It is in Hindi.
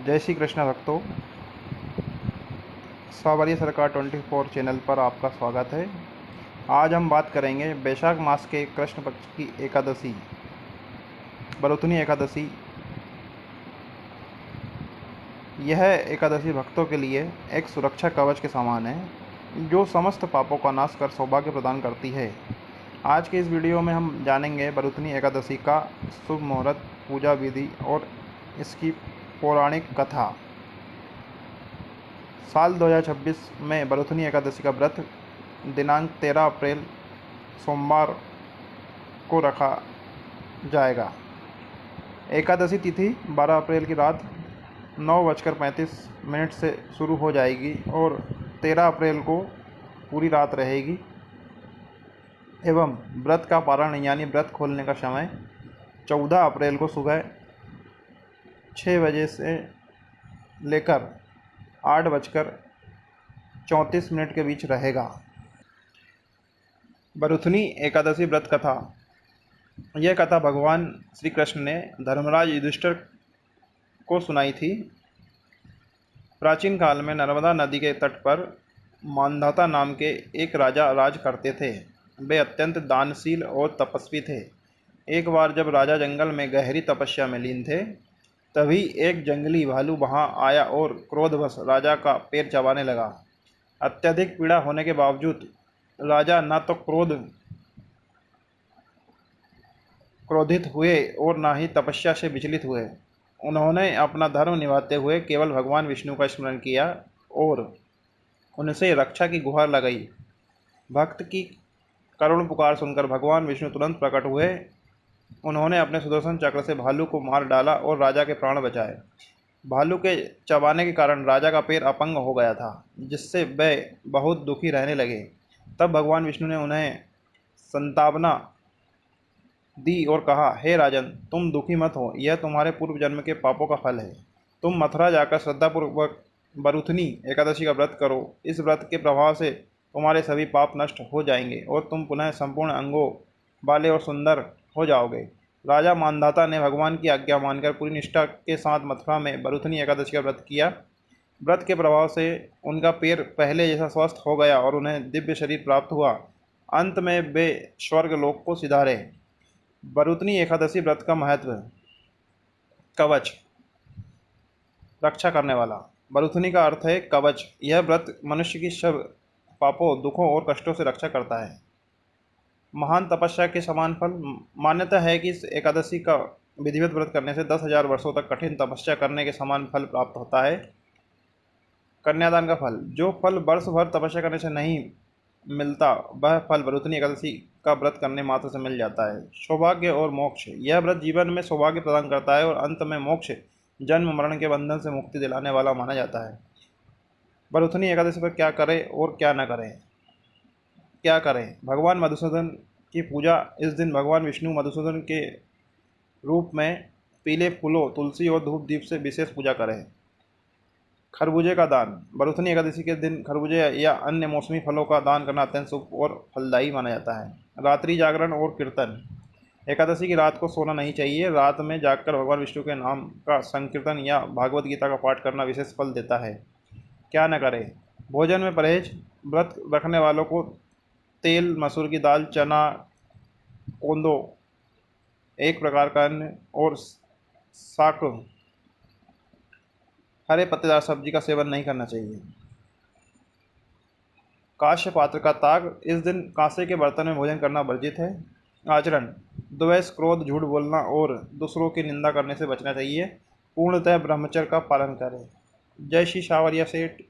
जय श्री कृष्ण भक्तों। सवारी सरकार 24 चैनल पर आपका स्वागत है। आज हम बात करेंगे वैशाख मास के कृष्ण पक्ष की एकादशी, बरुथनी एकादशी। यह एकादशी भक्तों के लिए एक सुरक्षा कवच के समान है, जो समस्त पापों का नाश कर सौभाग्य प्रदान करती है। आज के इस वीडियो में हम जानेंगे बरुथनी एकादशी का शुभ मुहूर्त, पूजा विधि और इसकी पौराणिक कथा। साल 2026 में बरुथनी एकादशी का व्रत दिनांक 13 अप्रैल सोमवार को रखा जाएगा। एकादशी तिथि 12 अप्रैल की रात 9:35 से शुरू हो जाएगी और 13 अप्रैल को पूरी रात रहेगी एवं व्रत का पारण यानी व्रत खोलने का समय 14 अप्रैल को सुबह 6 बजे से लेकर 8:34 के बीच रहेगा। बरुथनी एकादशी व्रत कथा। यह कथा भगवान श्री कृष्ण ने धर्मराज युधिष्ठिर को सुनाई थी। प्राचीन काल में नर्मदा नदी के तट पर मांधाता नाम के एक राजा राज करते थे। वे अत्यंत दानशील और तपस्वी थे। एक बार जब राजा जंगल में गहरी तपस्या में लीन थे, तभी एक जंगली भालू वहां आया और क्रोधवश राजा का पैर चबाने लगा। अत्यधिक पीड़ा होने के बावजूद राजा न तो क्रोधित हुए और न ही तपस्या से विचलित हुए। उन्होंने अपना धर्म निभाते हुए केवल भगवान विष्णु का स्मरण किया और उनसे रक्षा की गुहार लगाई। भक्त की करुण पुकार सुनकर भगवान विष्णु तुरंत प्रकट हुए। उन्होंने अपने सुदर्शन चक्र से भालू को मार डाला और राजा के प्राण बचाए। भालू के चबाने के कारण राजा का पैर अपंग हो गया था, जिससे वे बहुत दुखी रहने लगे। तब भगवान विष्णु ने उन्हें संतावना दी और कहा, हे राजन, तुम दुखी मत हो, यह तुम्हारे पूर्व जन्म के पापों का फल है। तुम मथुरा जाकर श्रद्धापूर्वक बरुथनी एकादशी का व्रत करो। इस व्रत के प्रभाव से तुम्हारे सभी पाप नष्ट हो जाएंगे और तुम पुनः संपूर्ण अंगों वाले और सुंदर हो जाओगे। राजा मांधाता ने भगवान की आज्ञा मानकर पूरी निष्ठा के साथ मथुरा में बरुथनी एकादशी का व्रत किया। व्रत के प्रभाव से उनका पैर पहले जैसा स्वस्थ हो गया और उन्हें दिव्य शरीर प्राप्त हुआ। अंत में वे स्वर्ग लोक को सिधारे। बरुथनी एकादशी व्रत का महत्व। कवच, रक्षा करने वाला। बरुथनी का अर्थ है कवच। यह व्रत मनुष्य की सब पापों, दुखों और कष्टों से रक्षा करता है। महान तपस्या के समान फल। मान्यता है कि इस एकादशी का विधिवत व्रत करने से 10,000 वर्षों तक कठिन तपस्या करने के समान फल प्राप्त होता है। कन्यादान का फल। जो फल वर्ष भर तपस्या करने से नहीं मिलता, वह फल बरुथनी एकादशी का व्रत करने मात्र से मिल जाता है। सौभाग्य और मोक्ष। यह व्रत जीवन में सौभाग्य प्रदान करता है और अंत में मोक्ष, जन्म मरण के बंधन से मुक्ति दिलाने वाला माना जाता है। बरुथनी एकादशी पर क्या करें और क्या न करें। क्या करें। भगवान मधुसूदन की पूजा। इस दिन भगवान विष्णु मधुसूदन के रूप में पीले फूलों, तुलसी और धूप दीप से विशेष पूजा करें। खरबूजे का दान। बरुथनी एकादशी के दिन खरबूजे या अन्य मौसमी फलों का दान करना अत्यंत शुभ और फलदायी माना जाता है। रात्रि जागरण और कीर्तन। एकादशी की रात को सोना नहीं चाहिए। रात में जागकर भगवान विष्णु के नाम का संकीर्तन या भागवत गीता का पाठ करना विशेष फल देता है। क्या न करें। भोजन में परहेज। व्रत रखने वालों को तेल, मसूर की दाल, चना, कोंदो, एक प्रकार का अन्न और शाक, हरे पत्तेदार सब्जी का सेवन नहीं करना चाहिए। कांस्य पात्र का त्याग। इस दिन कांसे के बर्तन में भोजन करना वर्जित है। आचरण। द्वेष, क्रोध, झूठ बोलना और दूसरों की निंदा करने से बचना चाहिए। पूर्णतः ब्रह्मचर्य का पालन करें। जय श्री सावरिया सेठ।